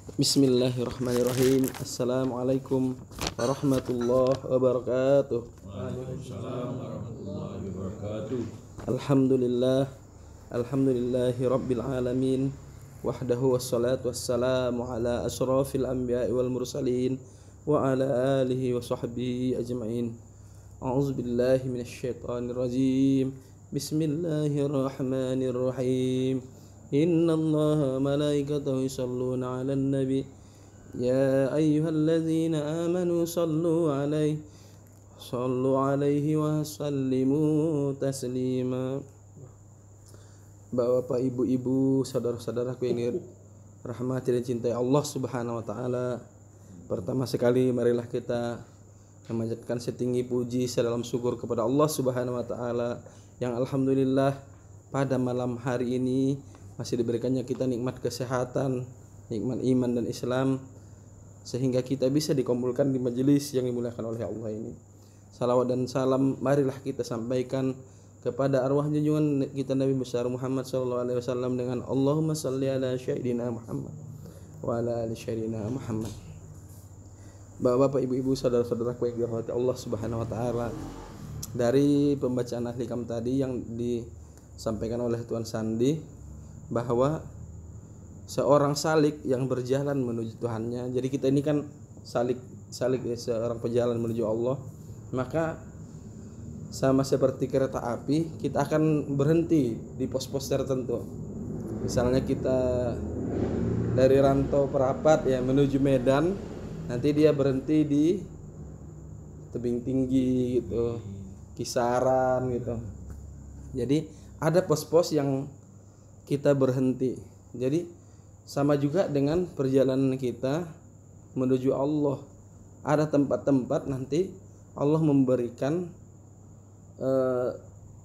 Bismillahirrahmanirrahim. Assalamualaikum warahmatullahi wabarakatuh. Waalaikumsalam warahmatullahi wabarakatuh. Alhamdulillahi rabbil alamin. Wahdahu wassalatu wassalamu ala asrafil anbiya'i wal mursalin wa ala alihi wa sahbihi ajma'in. A'udzu billahi minasyaitonir rajim. Bismillahirrahmanirrahim. Innallaha malaikatahu yusholluna 'alan nabi ya ayyuhalladzina amanu sallu 'alaihi wa sallimu taslima. Bapak, ibu-ibu, saudara-saudaraku yang dirahmati dan cintai Allah Subhanahu wa taala. Pertama sekali marilah kita memanjatkan setinggi puji sedalam syukur kepada Allah Subhanahu wa taala yang alhamdulillah pada malam hari ini masih diberikannya kita nikmat kesehatan, nikmat iman dan Islam, sehingga kita bisa dikumpulkan di majelis yang dimuliakan oleh Allah ini. Salawat dan salam marilah kita sampaikan kepada arwah junjungan kita Nabi besar Muhammad SAW dengan Allahumma salli ala sayyidina Muhammad wa ala ali sayyidina Muhammad. Bapak, ibu-ibu, saudara-saudaraku yang dirahmati Allah Subhanahu wa taala, dari pembacaan ahlikam tadi yang disampaikan oleh Tuan Sandi bahwa seorang salik yang berjalan menuju Tuhannya. Jadi kita ini kan salik ya, seorang pejalan menuju Allah. Maka sama seperti kereta api, kita akan berhenti di pos-pos tertentu. Misalnya kita dari Rantau Perapat ya menuju Medan, nanti dia berhenti di Tebing Tinggi gitu, Kisaran gitu. Jadi ada pos-pos yang kita berhenti. Jadi sama juga dengan perjalanan kita menuju Allah. Ada tempat-tempat nanti Allah memberikan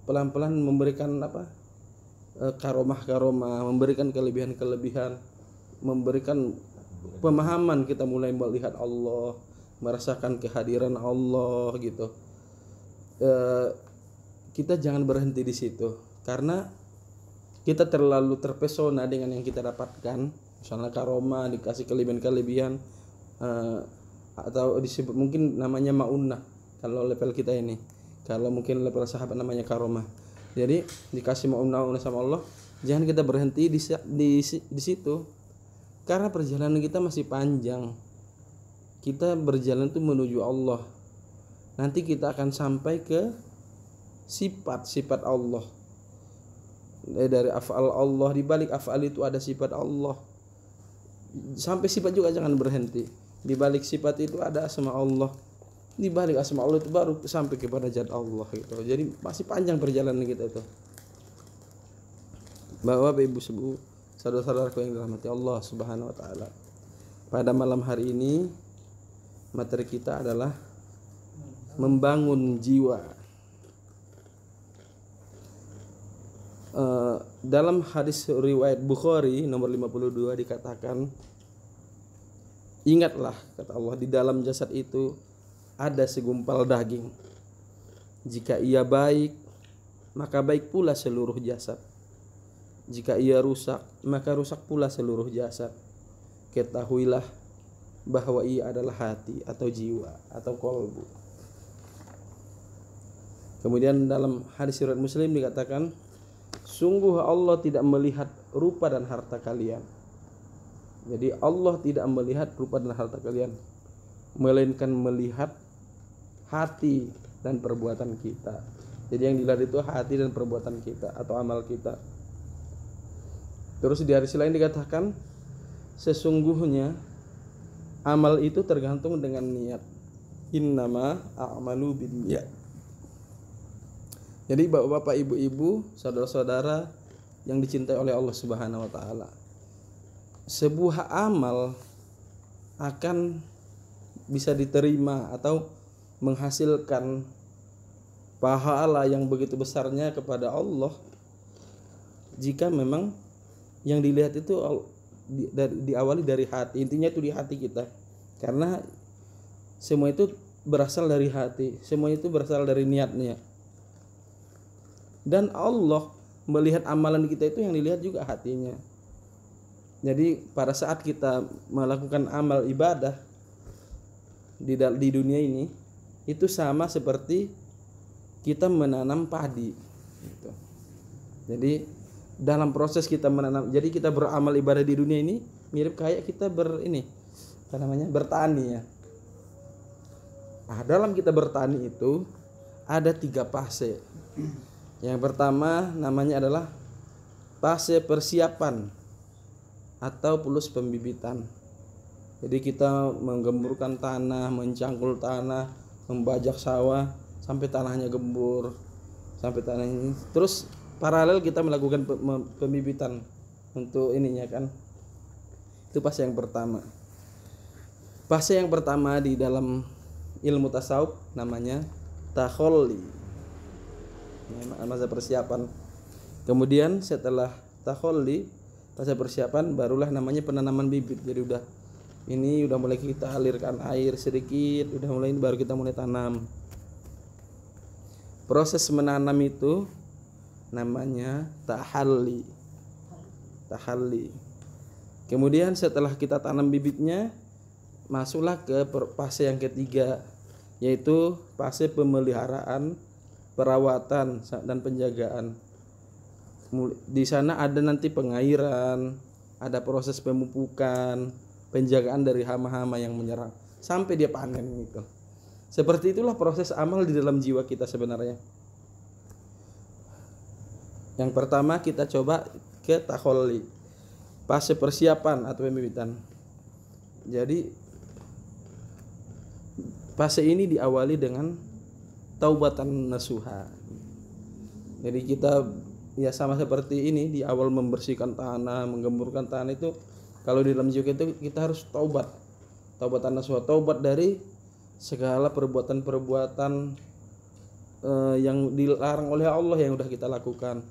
pelan-pelan memberikan karomah-karomah, memberikan kelebihan-kelebihan, memberikan pemahaman, kita mulai melihat Allah, merasakan kehadiran Allah gitu. Kita jangan berhenti di situ karena kita terlalu terpesona dengan yang kita dapatkan, misalnya karomah, dikasih kelebihan-kelebihan, atau disebut mungkin namanya ma'unah kalau level kita ini, kalau mungkin level sahabat namanya karomah. Jadi dikasih ma'unah sama Allah, jangan kita berhenti di situ, karena perjalanan kita masih panjang. Kita berjalan tuh menuju Allah. Nanti kita akan sampai ke sifat-sifat Allah. Dari af'al Allah, di balik af'al itu ada sifat Allah. Sampai sifat juga jangan berhenti. Di balik sifat itu ada asma Allah. Di balik asma Allah itu baru sampai kepada zat Allah gitu. Jadi masih panjang perjalanan kita itu. Bapak, ibu, saudara-saudaraku yang dirahmati Allah Subhanahu wa taala. Pada malam hari ini materi kita adalah membangun jiwa. Dalam hadis riwayat Bukhari nomor 52 dikatakan, ingatlah, kata Allah, di dalam jasad itu ada segumpal daging. Jika ia baik, maka baik pula seluruh jasad. Jika ia rusak, maka rusak pula seluruh jasad. Ketahuilah bahwa ia adalah hati atau jiwa atau qalbu. Kemudian dalam hadis riwayat Muslim dikatakan, sungguh Allah tidak melihat rupa dan harta kalian. Jadi Allah tidak melihat rupa dan harta kalian, melainkan melihat hati dan perbuatan kita. Jadi yang dilihat itu hati dan perbuatan kita atau amal kita. Terus di hadis lain dikatakan, sesungguhnya amal itu tergantung dengan niat. Innama a'malu binniyat. Jadi bapak-bapak, ibu-ibu, saudara-saudara yang dicintai oleh Allah Subhanahu wa taala, sebuah amal akan bisa diterima atau menghasilkan pahala yang begitu besarnya kepada Allah jika memang yang dilihat itu diawali dari hati. Intinya itu di hati kita, karena semua itu berasal dari hati, semua itu berasal dari niatnya. Dan Allah melihat amalan kita itu yang dilihat juga hatinya. Jadi pada saat kita melakukan amal ibadah di dunia ini itu sama seperti kita menanam padi gitu. Jadi dalam proses kita menanam, jadi kita beramal ibadah di dunia ini mirip kayak kita bertani ya. Nah, dalam kita bertani itu ada 3 fase. Yang pertama namanya adalah fase persiapan atau plus pembibitan. Jadi kita menggemburkan tanah, mencangkul tanah, membajak sawah sampai tanahnya gembur, sampai tanah ini. Terus paralel kita melakukan pembibitan untuk ininya kan. Itu fase yang pertama. Fase yang pertama di dalam ilmu tasawuf namanya takholli, masa persiapan. Kemudian setelah takholli, fase persiapan, barulah namanya penanaman bibit. Jadi udah mulai kita alirkan air sedikit, udah mulai ini baru kita mulai tanam. Proses menanam itu namanya tahalli. Kemudian setelah kita tanam bibitnya, masuklah ke fase yang ketiga, yaitu fase pemeliharaan, perawatan dan penjagaan. Di sana ada nanti pengairan, ada proses pemupukan, penjagaan dari hama-hama yang menyerang sampai dia panen gitu. Seperti itulah proses amal di dalam jiwa kita sebenarnya. Yang pertama kita coba ke takholli, fase persiapan atau pembibitan. Jadi fase ini diawali dengan taubatan nasuha. Jadi kita ya sama seperti ini, di awal membersihkan tanah, menggemburkan tanah itu, kalau di dalam jiwa itu kita harus taubatan nasuha, taubat dari segala perbuatan-perbuatan yang dilarang oleh Allah yang udah kita lakukan.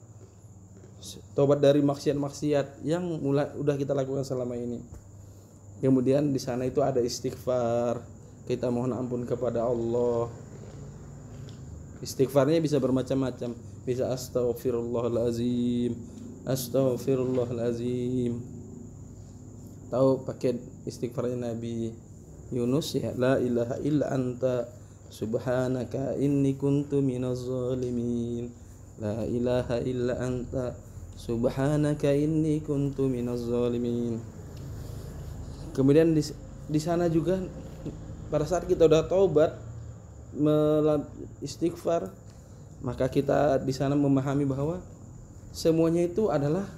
Taubat dari maksiat-maksiat yang udah kita lakukan selama ini. Kemudian di sana itu ada istighfar, kita mohon ampun kepada Allah. Istighfarnya bisa bermacam-macam, bisa astaghfirullahalazim, tahu pakai istighfarnya Nabi Yunus ya, la ilaha illa anta subhanaka inni kuntu minaz zalimin, la ilaha illa anta subhanaka inni kuntu minaz zalimin. Kemudian di sana juga pada saat kita udah taubat, istighfar, maka kita di sana memahami bahwa semuanya itu adalah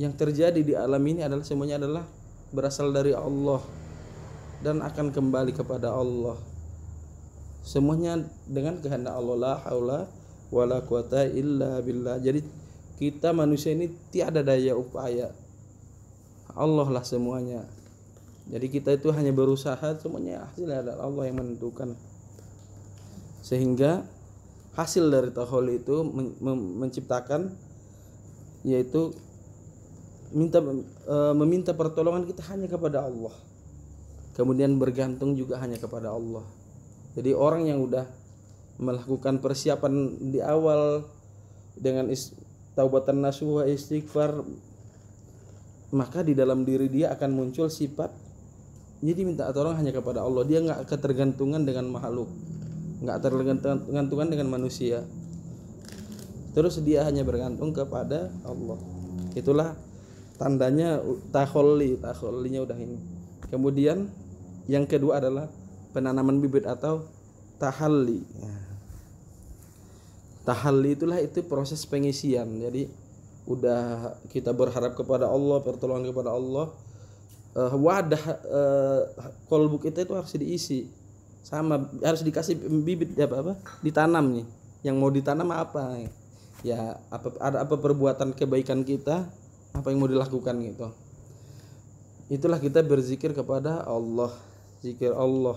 yang terjadi di alam ini adalah semuanya adalah berasal dari Allah dan akan kembali kepada Allah. Semuanya dengan kehendak Allah, la haula wala quwata illa billah. Jadi kita manusia ini tiada daya upaya, Allah lah semuanya. Jadi kita itu hanya berusaha, semuanya hasilnya adalah Allah yang menentukan. Sehingga hasil dari takholli itu menciptakan, yaitu meminta pertolongan kita hanya kepada Allah. Kemudian bergantung juga hanya kepada Allah. Jadi orang yang udah melakukan persiapan di awal dengan taubatan nasuha, istighfar, maka di dalam diri dia akan muncul sifat jadi minta tolong hanya kepada Allah. Dia nggak ketergantungan dengan makhluk, nggak tergantungan dengan manusia. Terus dia hanya bergantung kepada Allah. Itulah tandanya takhollinya udah ini. Kemudian yang kedua adalah penanaman bibit atau tahalli. Tahalli itu proses pengisian. Jadi udah kita berharap kepada Allah, pertolongan kepada Allah, wadah kolbu kita itu harus diisi, sama harus dikasih bibit apa ditanam nih. Yang mau ditanam apa ya, ada apa perbuatan kebaikan kita, apa yang mau dilakukan gitu. Itulah kita berzikir kepada Allah, zikir Allah.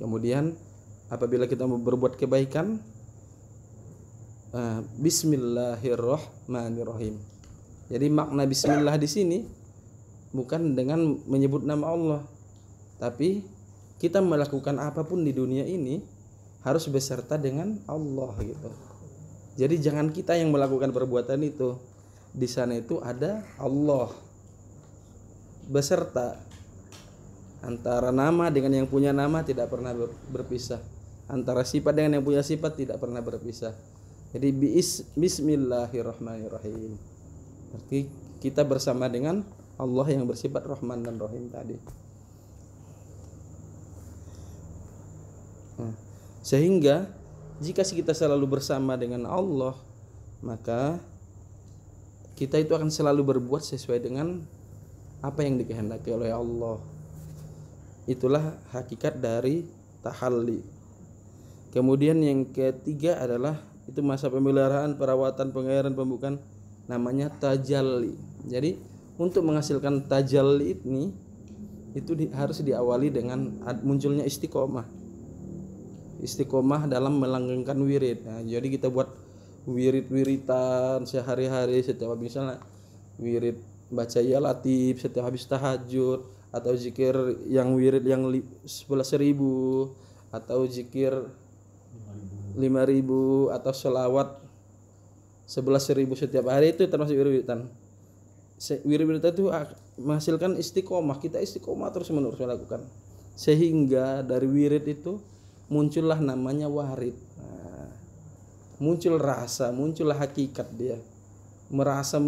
Kemudian apabila kita mau berbuat kebaikan, Bismillahirrahmanirrahim. Jadi makna Bismillah di sini bukan dengan menyebut nama Allah, tapi kita melakukan apapun di dunia ini harus beserta dengan Allah gitu. Jadi jangan kita yang melakukan perbuatan itu, di sana itu ada Allah beserta. Antara nama dengan yang punya nama tidak pernah berpisah. Antara sifat dengan yang punya sifat tidak pernah berpisah. Jadi bismillahirrahmanirrahim. Berarti kita bersama dengan Allah yang bersifat Rahman dan Rahim tadi. Sehingga jika kita selalu bersama dengan Allah, maka kita itu akan selalu berbuat sesuai dengan apa yang dikehendaki oleh Allah. Itulah hakikat dari tahalli. Kemudian yang ketiga adalah itu masa pemeliharaan, perawatan, pengairan, pembukaan, namanya tajalli. Jadi untuk menghasilkan tajalli ini itu harus diawali dengan munculnya istiqomah. Istiqomah dalam melanggengkan wirid. Nah, jadi kita buat wirid-wiritan sehari-hari, setiap misalnya wirid baca ya latif setiap habis tahajud, atau zikir yang wirid yang 11.000, atau zikir 5.000, atau selawat 11.000 setiap hari, itu termasuk wirid-wiridan. Wirid-wiridan itu menghasilkan istiqomah. Kita istiqomah terus menerus melakukan, sehingga dari wirid itu muncullah namanya warid. Nah, muncul rasa, muncullah hakikat dia. Merasa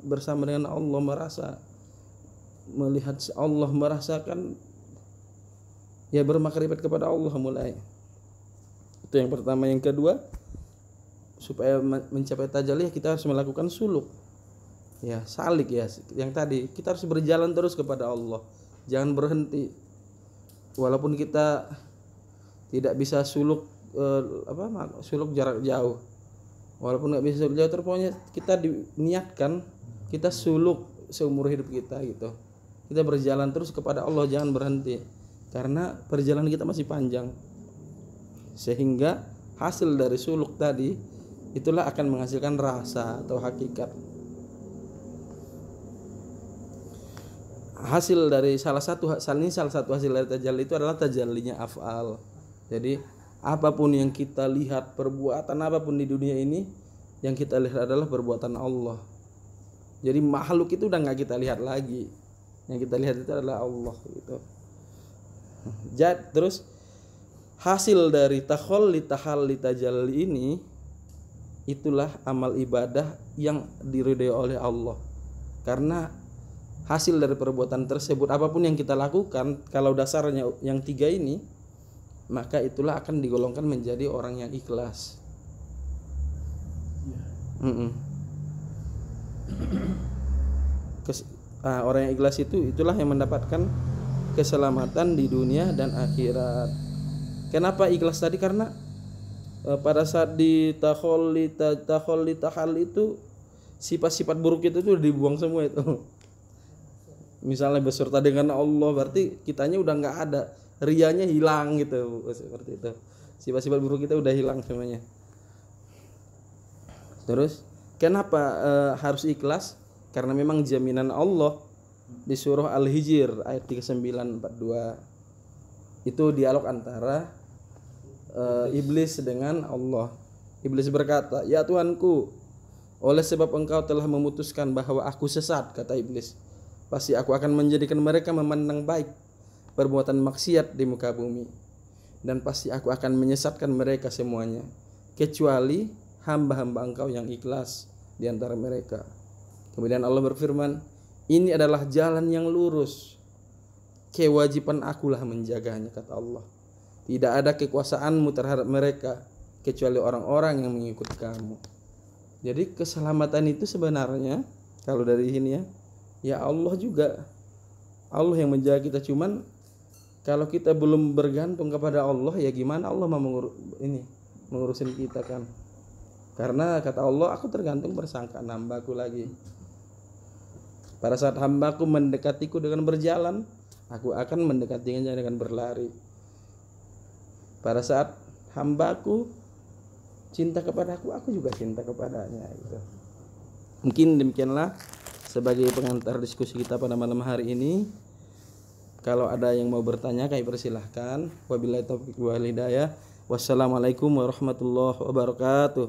bersama dengan Allah, merasa melihat Allah, merasakan ya bermakrifat kepada Allah mulai. Itu yang pertama. Yang kedua, supaya mencapai tajalli kita harus melakukan suluk. Ya, salik ya. Yang tadi kita harus berjalan terus kepada Allah. Jangan berhenti. Walaupun kita tidak bisa suluk suluk jarak jauh. Walaupun nggak bisa suluk jauh, terpokoknya kita diniatkan kita suluk seumur hidup kita gitu. Kita berjalan terus kepada Allah, jangan berhenti. Karena perjalanan kita masih panjang. Sehingga hasil dari suluk tadi itulah akan menghasilkan rasa atau hakikat. Hasil dari salah satu hasil dari tajalli itu adalah tajallinya af'al. Jadi apapun yang kita lihat, perbuatan apapun di dunia ini yang kita lihat adalah perbuatan Allah. Jadi makhluk itu udah nggak kita lihat lagi. Yang kita lihat itu adalah Allah gitu. Terus hasil dari tahalli tajalli ini itulah amal ibadah yang diridhai oleh Allah. Karena hasil dari perbuatan tersebut apapun yang kita lakukan, kalau dasarnya yang tiga ini, maka itulah akan digolongkan menjadi orang yang ikhlas. Orang yang ikhlas itulah yang mendapatkan keselamatan di dunia dan akhirat. Kenapa ikhlas tadi? Karena pada saat di tahalli itu sifat-sifat buruk itu tuh dibuang semua itu. Misalnya beserta dengan Allah, berarti kitanya udah nggak ada, rianya hilang gitu, seperti itu. Sifat-sifat buruk kita udah hilang semuanya. Terus kenapa harus ikhlas? Karena memang jaminan Allah di surah Al-Hijr ayat 39-42 itu dialog antara iblis dengan Allah. Iblis berkata, "Ya Tuhanku, oleh sebab engkau telah memutuskan bahwa aku sesat," kata iblis, "pasti aku akan menjadikan mereka memandang baik perbuatan maksiat di muka bumi, dan pasti aku akan menyesatkan mereka semuanya, kecuali hamba-hamba engkau yang ikhlas di antara mereka." Kemudian Allah berfirman, "Ini adalah jalan yang lurus, kewajiban akulah menjaganya," kata Allah. "Tidak ada kekuasaanmu terhadap mereka kecuali orang-orang yang mengikut kamu." Jadi keselamatan itu sebenarnya kalau dari ini ya Allah juga, Allah yang menjaga kita. Cuman kalau kita belum bergantung kepada Allah, ya gimana Allah mau mengurusin kita kan? Karena kata Allah, "Aku tergantung bersangkaan hambaku lagi. Pada saat hambaku mendekatiku dengan berjalan, aku akan mendekatinya dengan berlari. Pada saat hambaku cinta kepadaku, aku juga cinta kepadanya." Gitu. Mungkin demikianlah sebagai pengantar diskusi kita pada malam hari ini. Kalau ada yang mau bertanya, kami persilahkan. Wabillahi taufiq wal hidayah. Wassalamualaikum warahmatullahi wabarakatuh.